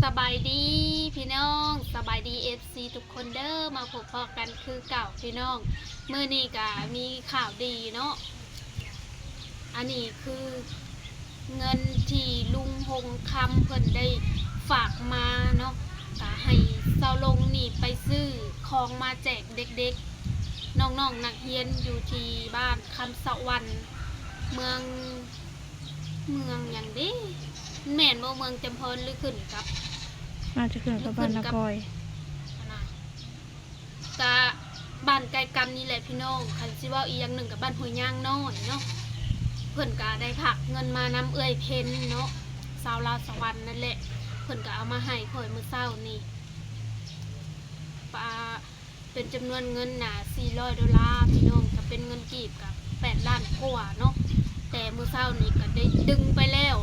สบายดีพี่น้องสบายดีทุกคนเด้อมาพบพอกันคือเก่าพี่น้องมื้อนี้ก็มีข่าวดีเนาะอันนี้คือเงินที่ลุงหงคำเพิ่นได้ฝากมาเนาะก็ให้เซาลงนี่ไปซื้อของมาแจกเด็กๆน้องๆนักเรียนอยู่ที่บ้านคำสะวรรค์เมืองอย่างนี้แม่นบ่เมืองจำพรหรือขึ้นกับน่าจะขึ้นกับบ้านนากอยกะบ้านไกลกันนี่แหละพี่น้องคันสิว่าอีกอย่างหนึ่งกับบ้านห้วยย่างน้อยเนาะเพิ่นก็ได้ผักเงินมานำเอื้อยเพ็ญเนาะสาวลาวสวรรค์นั่นแหละเพิ่นก็เอามาให้ข่อยมื้อเช้านี่ปาเป็นจำนวนเงินน่ะ$400พี่น้องก็เป็นเงินกีบกับ8 ล้านกว่าเนาะแต่มื้อเช้านี้ก็ได้ดึงไปแล้ว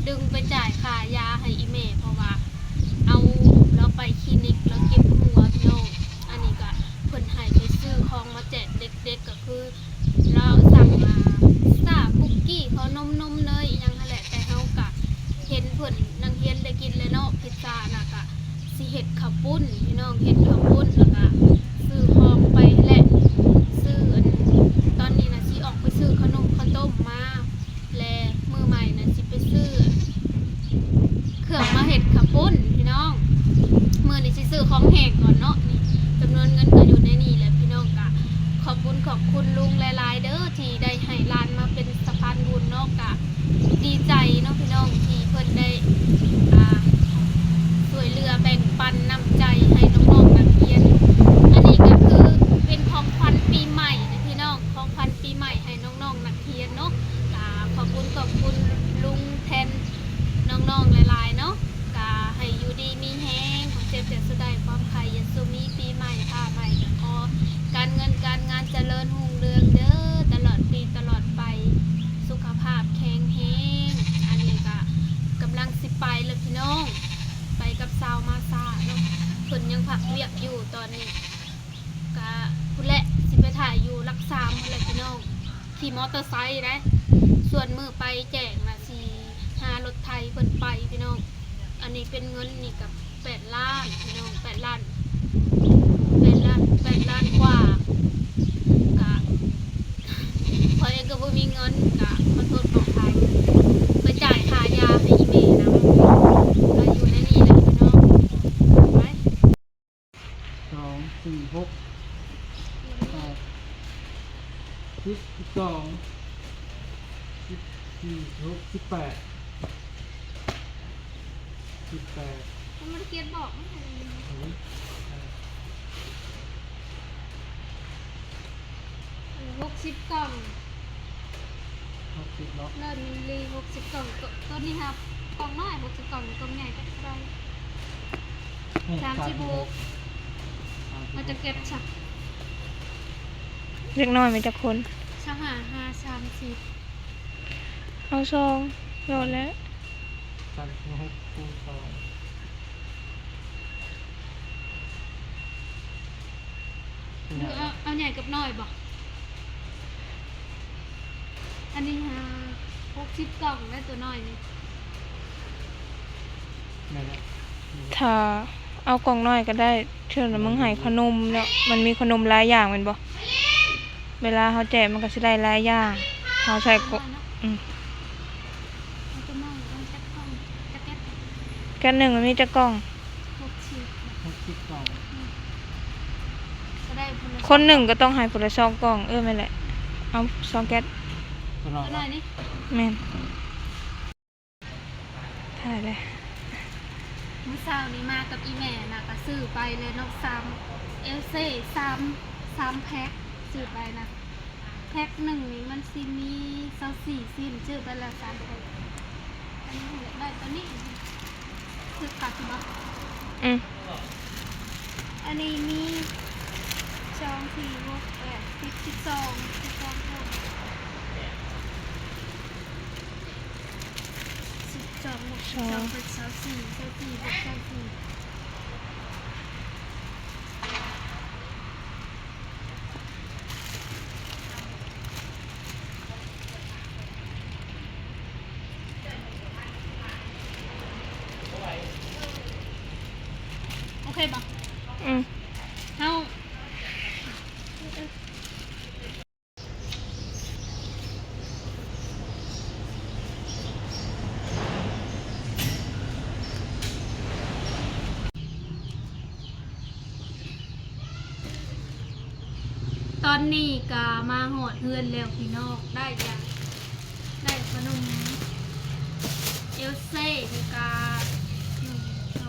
ดึงไปจ่ายค่ายาให้อีเมเพราะว่าเอาแล้วไปคลินิกแล้วเก็บหัวพี่น้องอันนี้ก็เพิ่นให้ไปซื้อของมาแจกเด็กๆก็คือเราสั่งมาซาคุกกี้ขนมเนยยังนั่นแหละแต่เฮาก็เห็นเพิ่นนักเรียนได้กินเลยเนาะพิซซ่าน่ะก็สิเฮ็ดข้าวปุ้นพี่น้องเฮ็ดข้าวปุ้นแล้วก็ซื้อของไปแหละซื้อตอนนี้น่ะสิออกไปซื้อขนมข้าวต้มมาและมื้อใหม่น่ะสิไปซื้อเครื่องมาเห็ดข้าวปุ้นพี่น้องมื้อนี้สิซื้อของแห้งก่อนเนาะนี่จำนวนเงินก็อยู่ในนี่แหละพี่น้องกะขอบคุณลุงหลายๆเด้อที่ได้ให้ร้านมาเป็นสะพานบุญเนาะกะดีใจเนาะพี่น้องที่เพิ่นได้ช่วยเหลือแบ่งปันน้ำใจให้น้องๆนักเรียนอันนี้ก็คือเป็นของขวัญปีใหม่นะพี่น้องของขวัญปีใหม่ให้น้องๆนักเรียนเนาะกะขอบคุณลุงแทนน้องๆหลายๆเนาะกะให้อยู่ดีมีแฮงของเจ็บแต่สุดได้ความใครอย่าสุมีปีใหม่ผ้าใหม่ก็ขอการเงินการงานเจริญรุ่งเรืองเด้อตลอดปีตลอดไปสุขภาพแข็งแรงอันนี้ก็กำลังสิไปแล้วพี่น้องไปกับสาวมาซาเนาะเพิ่นยังพักเวียกอยู่ตอนนี้ก็พุ่นแหละสิไปถ่ายอยู่รักษาพุ่นแหละพี่น้องขี่มอเตอร์ไซค์ได้ส่วนมือไปแจกน่ะสิหารถไทยเพิ่นไปพี่น้องอันนี้เป็นเงินนี่กับ8 ล้านพี่น้อง8 ล้านกว่ากะพอเองก็บ่มีเงินกะขอโทษขออภัยไปจ่ายค่ายาให้อีเมนะก็อยู่ในนี่แหละพี่น้องไป2 4 6 8 12 14 18มันเขียนบอกไม่ได้60 กล่อง60เนาะเลินลี60 กล่องต้นนี้ครับกล่องน้อย60 กล่องกล่องใหญ่ก็ได้36มันจะเก็บฉัก เล็กน้อยไหมจักคนช่าง5 30เอาซองโหลดแล้ว36คูณ2หรือเอาใหญ่กับน้อยบ่อันนี้60 กล่องได้ตัวน้อยนี่นั่นแหละ ถ้าเอากล่องน้อยก็ได้เชื่อแล้วมึงให้ขนมแล้วมันมีขนมหลายอย่างแม่นบ่เวลาเฮาแจกมันก็สิได้หลายอย่างเฮาใส่กแก๊สหนึ่งมันมีจักกล่อง60กล่องคนหนึ่งก็ต้องให้คนละ2 กล่องแม่นแหละเอา2 แก๊สตัวน้อยนี่แม่นถ่ายเลยมื้อเช้านี้มากับอีแม่น่ะก็ซื้อไปเลยเนาะ33แพ็คซื้อไปนะแพ็คหนึ่งนี่มันสิมี24สิ้นซื้อไปแล้ว3แพ็คอันนี้ได้ตัวนี้คือขาดบ่อันนี้มี2 4 6 8 10 12คน12 เป็น24 เคป่ะ อืม เฮาตอนนี้ก็มาหอดเฮือนแล้วพี่น้องได้ยังได้ขนมเอลเซ่นี่กา1 2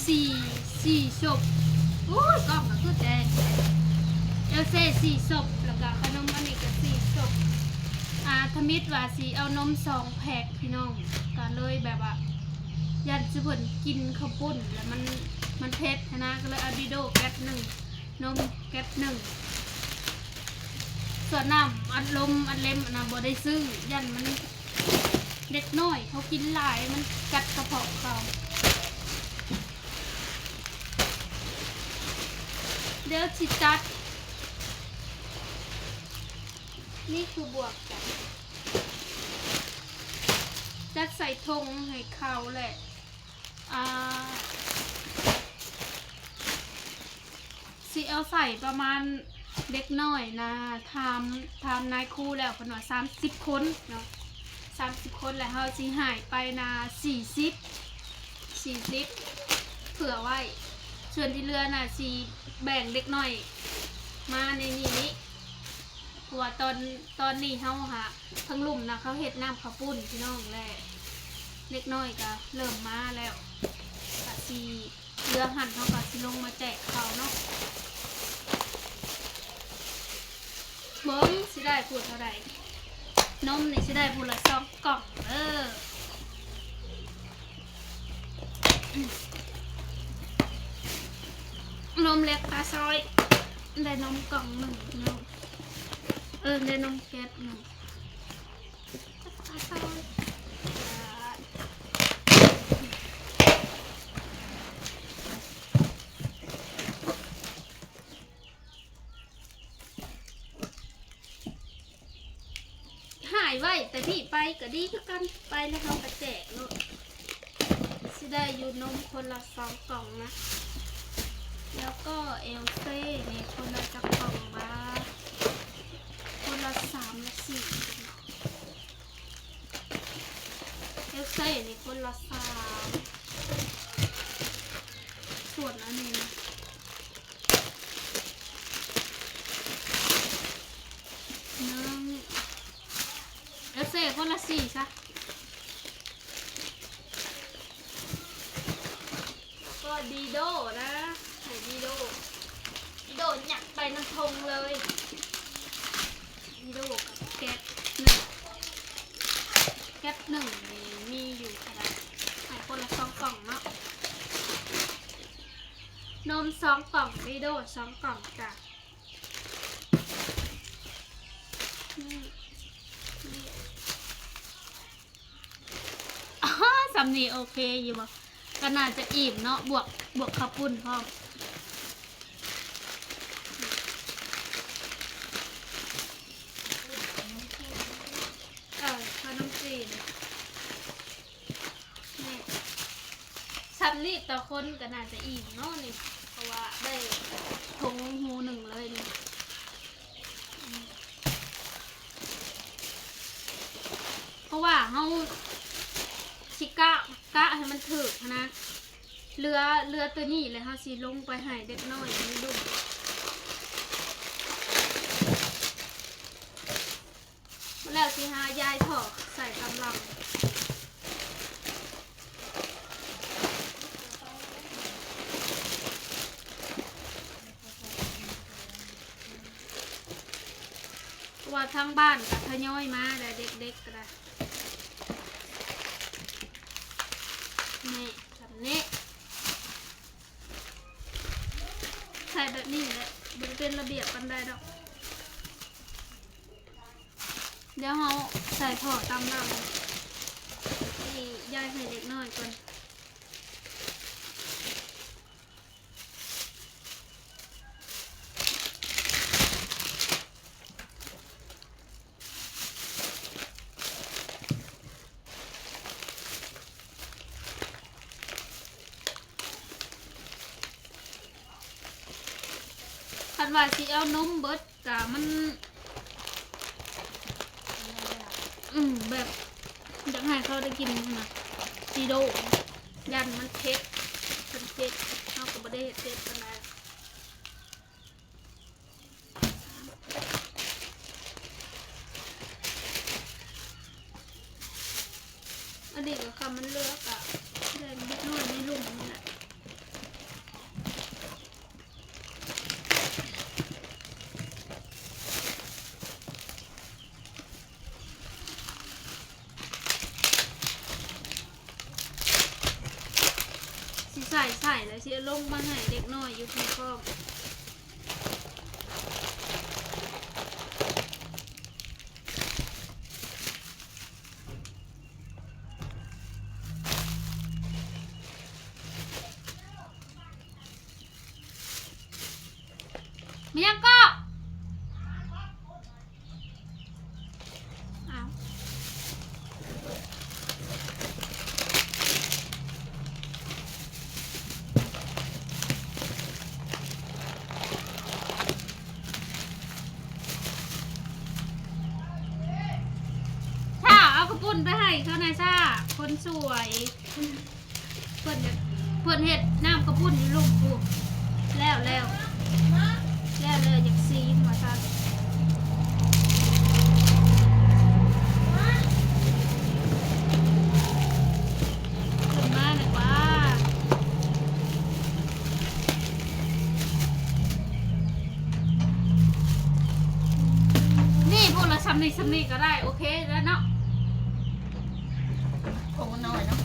3 4ศพโอ้ยกล้องก็คือแดงเอลเซ่4 ศพแล้วก็ขนมอันนี้ก็4 ศพทมิตว่าสิเอานม2 แพ็คพี่น้องก็เลยแบบว่ายันสิเพิ่นกินข้าวปุ้นแล้วมันเผ็ดนะก็เลยเอาดิโดแก๊ส1นมแก๊ส1ส่วนน้ำอัดลมอัดเล็มอันน่ะบ่ได้ซื้อยันมันเด็กน้อยเขากินหลายมันกัดกระเพาะเขาเดี๋ยวสิจัดนี่คือบวกกันจัดใส่ธงให้เขาแหละสิเอาใส่ประมาณเด็กน้อยนะทำนายครูแล้วคนว่า30 คนเนาะ30 คนแล้วเขาสิหายไปนะ40เผื่อไว้ส่วนที่เหลือน่ะสิแบ่งเด็กน้อยมาในนี้เพราะว่าตอนนี้เขาหาทั้งลุ่มนะเขาเฮ็ดน้ำข้าวปุ้นพี่น้องแหละเล็กน้อยก็เริ่มมาแล้วก็สิเรือหั่นเขาก็สิลงมาแจกเขาเนาะเบิ้งสิได้พูดเท่าไหร่นมนี่สิได้พูดละ2 กล่องนมเล็กปลาซอยได้นมกล่อง1เนาะได้นมแก๊ส1ปลาซอยหายไว้แต่พี่ไปก็ดีคือกันไปแล้วเขากระแจกเนาะสิได้อยู่นมคนละ2 กล่องนะแล้วก็เอลเซ่นี่คนละจักกล่องมาคนละ3 และ 4เอลเซ่นี่คนละ3ส่วนอันนี้เอลเซ่คนละ4ซะก็ดีโดนะดีโดอยากไปน้ำทงเลยดีโดกับแก๊ส1นี่มีอยู่อะไรให้คนละ2 กล่องเนาะนม2 กล่องดีโด2 กล่องจ้ะสำนีโอเคอยู่บ่ก็น่าจะอิ่มเนาะบวกข้าวปุ้นพร้อมขนมจีนนี่สำนีต่อคนก็น่าจะอิ่มเนาะนี่เพราะว่าได้ทงหู1เลยนี่เพราะว่าเขาชิกะให้มันถึกนะเรือตัวนี้เลยเขาสิลงไปให้เด็กน้อยนี่ดูแล้วสิหายายถอกใส่กำลังว่าทั้งบ้านกับทยอยมาแต่เด็กๆก็ได้นี่แบบนี้ใส่แบบนี้แหละมันเป็นระเบียบกันได้ดอกเดี๋ยวเราใส่ถอดตามน้ำนี่ย่ายให้เด็กน้อยก่อน นว่าสิเอานมเบิดกะมันแบบอยากให้เขาได้กินนะซีโดยันมันเผ็ดเป็นเผ็ดเขาก็บ่ได้เฮ็ดเผ็ดปานใดอันนี้ก็คำมันเลือกอะเล่นนิดหน่อยในลุ่มนี่แหละสิใส่แล้วสิเอาลงมาให้เด็กน้อยอยู่ที่ครอบมียังก็เอาถ้าเอากระปุ่นไปให้เขานายซ่าคนสวยเพิ่นจะเพิ่นเฮ็ดน้ำกระปุ่นอยู่ลุ่มกูแล้วเลยอยากซีนมาซักขึ้นมาหน่อยว่านี่พวกเราซ้ำนี่ก็ได้โอเคแล้วเนาะ คงน้อยเนาะ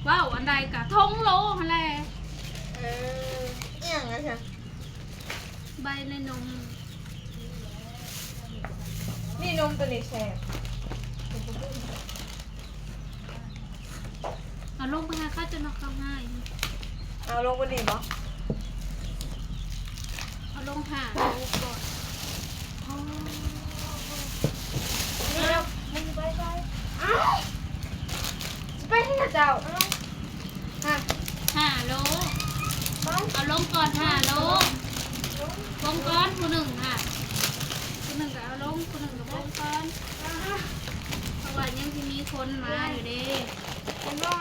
ว้าวอันใดกะทงโลอะไร เอี่ยงนะจ๊ะ ใบในนม นี่นมตัวนี้แซ่บ เอาลงไปให้เขาจะนอกเขาง่าย เอาลงบนนี่บ่ เอาลงหาลูกก่อน นี่แล้วมึงไปอ้าวไปที่ไหนเจ้าฮะ 5 โลเอาลงก่อน5 โลลงก่อนผู้หนึ่งค่ะผู้หนึ่งก็เอาลงผู้หนึ่งก็ลงก่อนเพราะว่ายังที่มีคนมาอยู่เด้ เป็นว่า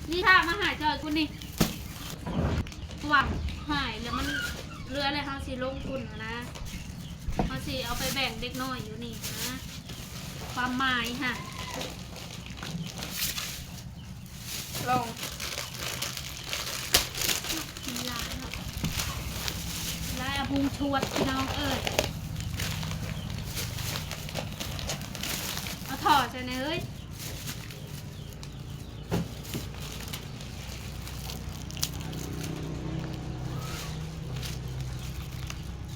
นี่ถ้ามาหาจอยกูนี่หวังหายแล้วมันเรืออะไรเขาสิลงทุนนะเขาสิเอาไปแบ่งเด็กน้อยอยู่นี่นะความหมายค่ะ ลง มีลายเนาะลายอาบุงชวดพี่น้องเอ้ยเอาถอดใส่ในเอ้ย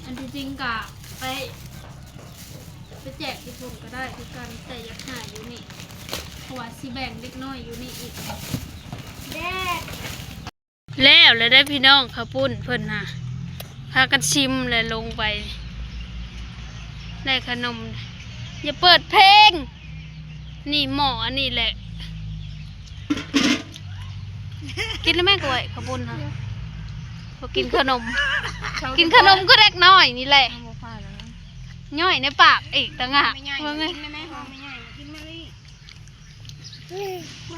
อันที่จริงกะไปแจกที่ผมก็ได้คือกันแต่อยากหาอยู่นี่เพราะว่าสิแบ่งเด็กน้อยอยู่นี่อีกแล้วได้พี่น้องข้าวปุ้นเพิ่นน่ะพากันชิมเลยลงไปได้ขนมอย่าเปิดเพลงนี่หมออันนี้แหละ กินแล้วแม่กล้วยข้าวปุ้นนะพอกินขนมก็เล็กน้อยนี่แหละย่อยในปากอีกต่างหากว่าไง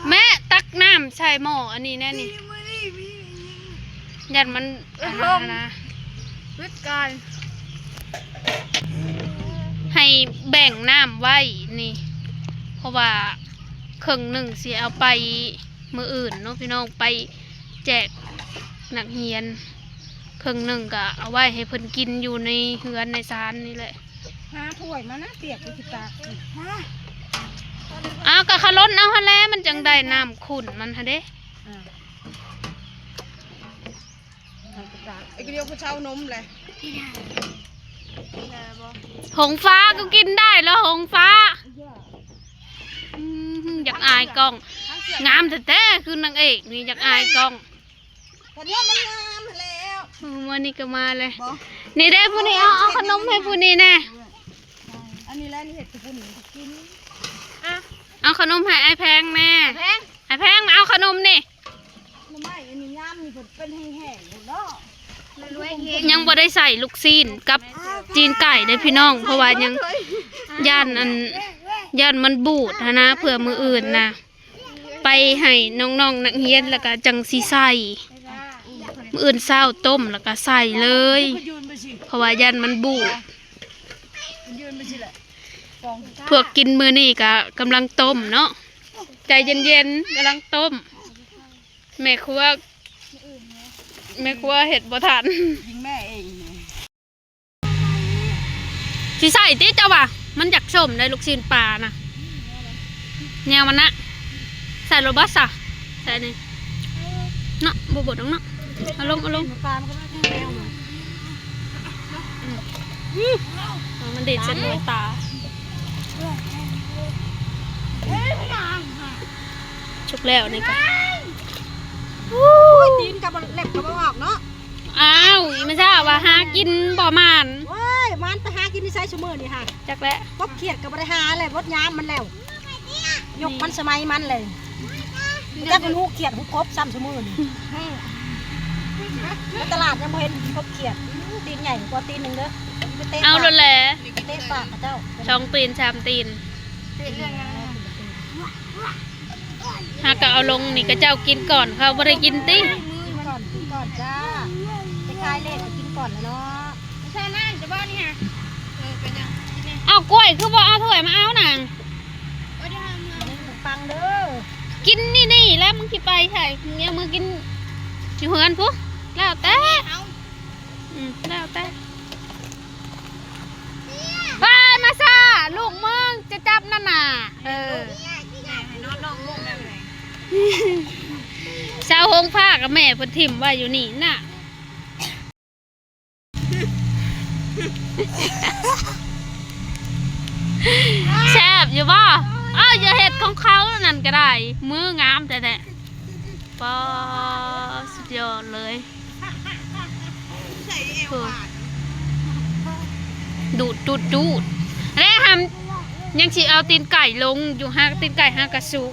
แม่ตักน้ำใส่หม้ออันนี้แน่นี่ยันมันนะวิทการให้แบ่งน้ำไว้นี่เพราะว่าครึ่งหนึ่งสิเอาไปมืออื่นเนาะพี่น้องไปแจกนักเรียนครึ่งหนึ่งก็เอาไว้ให้เพิ่นกินอยู่ในเฮือนในศาลนี่แหละ ถ้วยมานะเปียกไปที่ตาก เอากะขล้นเอาฮะแล้วมันจังได้น้ำขุ่นมันฮะเด้ ไอ้เดียวผู้เช่านมเลย หงฟ้าก็กินได้แล้วหงฟ้าอยากอายกล้องงามแท้ๆคือนางเอกนี่อยากอายกล้อง คนนี้มันงามแล้ว วันนี้ก็มาเลยนี่ได้ผู้นี้เอาขนมให้ผู้นี้แน่ อันนี้แหละนี่เห็ดกระปุ้นกิน เอาขนมให้ไอ้แพงแน่ไอ้แพงมาเอาขนมนี่ ไม่อันนี้งาม นี่เป็นแห้งๆหมดเนาะ ยังบ่ได้ใส่ลูกซีนกับจีนไก่ได้พี่น้อง เพราะว่ายังย่านมันบูดนะเพื่อมืออื่นนะไปให้น้องๆนักเรียนแล้วก็จังสิใส่มืออื่นเช้าต้มแล้วก็ใส่เลย ยืนไปสิ เพราะว่าย่านมันบูด ยืนไปสิแหละ พวกกินมื้อนี้ก็กำลังต้มเนาะใจเย็นๆกำลังต้มแม่ครัวเฮ็ดบ่ทัน ยิงแม่เองเนี่ย สิใส่ติเจ้าว่ะมันอยากส้มได้ลูกชิ้นปลานะแนวมันนะใส่โรบัสอ่ะใส่นี่เนาะบ่บดเนาะเอาลง ปลามันก็ไม่แห้งแล้ว มันเด็ดเส้นด้วยตาชุกแล้วนี่ก็ ตีนกับเล็บกับออกเนาะ อ้าวไม่ทราบว่าหากินบ่มาน เว้ยมันไปหากินที่ไซชั่วโมงนี่ค่ะ จักแล้ว พบเขียดกับบริหารเลยบดย้ำมันแล้วยกมันสมัยมันเลยถ้าเป็นหูเขียดหูครบซ้ำชั่วโมงนี่ในตลาดยังไม่เห็นพบเขียดตีนใหญ่กว่าตีนหนึ่งเด้อ เอาเลยแหละ เตะปากเจ้า ช่องตีนชามตีนหากเอาลงนี่ก็เจ้ากินก่อนเขาบ่ได้กินติ กินก่อนจ้าไปคลายเลขกินก่อนแล้วเนาะ ใช่นั่นจะบ้านนี่ฮะเป็นยัง เอากล้วยคือบ่เอาถ้วยมาเอานาง ฟังเด้อ กินนี่แล้วมึงสิไปใช่เนี่ยมึงกินอยู่เฮือนพุแล้วแต่แล้วแต่ไปมาซาลูกมึงจะจับนั่นน่ะชาวหงผ้ากับแม่เพิ่นถิ่มไว้อยู่นี่น่ะแซ่บอยู่บ่อ้าวอย่าเห็ดของเขานั่นก็ได้มืองามแต่ปอสุดยอดเลยดูดแล้วทำยังสิเอาตีนไก่ลงอยู่ห้าตีนไก่ห้ากระสุก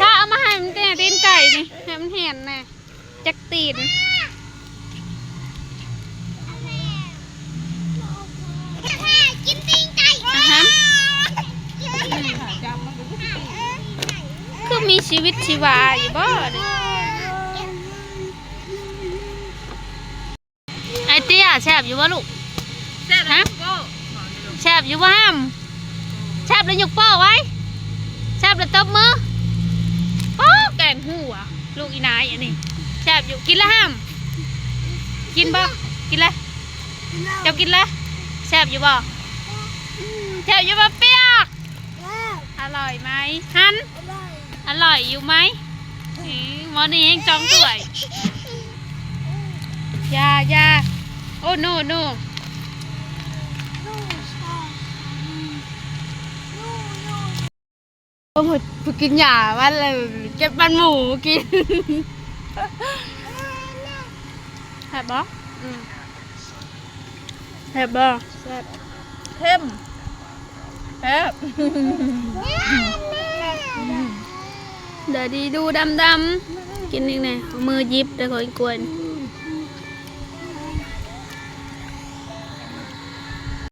ถ้าเอามาให้มันแต่ตีนไก่นี่ให้มันเห็นนะจักตีนคือมีชีวิตชีวาอยู่บ่เนี่ยไอเตี้ยแซ่บอยู่บ่ลูกฮะแซ่บอยู่บ่ห้ามแซ่บแล้วยกโป้ไว้แซ่บแล้วตบมือโอ้แกงหัวลูกอีนายอันนี้แซ่บอยู่กินแล้วห้ามกินบ่กินแล้วเจ้ากินแล้วแซ่บอยู่บ่แซ่บอยู่บ่เปียกอร่อยไหมฮันอร่อยอยู่ไหมวันนี้ยังจ้องสวยยาโอ้โนผู้กินหยาว่าอะไรเก็บปันหมูกินแซ่บบ่แซ่บบ่แซ่บเข้มแซ่บเดี๋ยวดีดูดำกินอีกหน่อยมือยิบเดี๋ยวขออีกกวน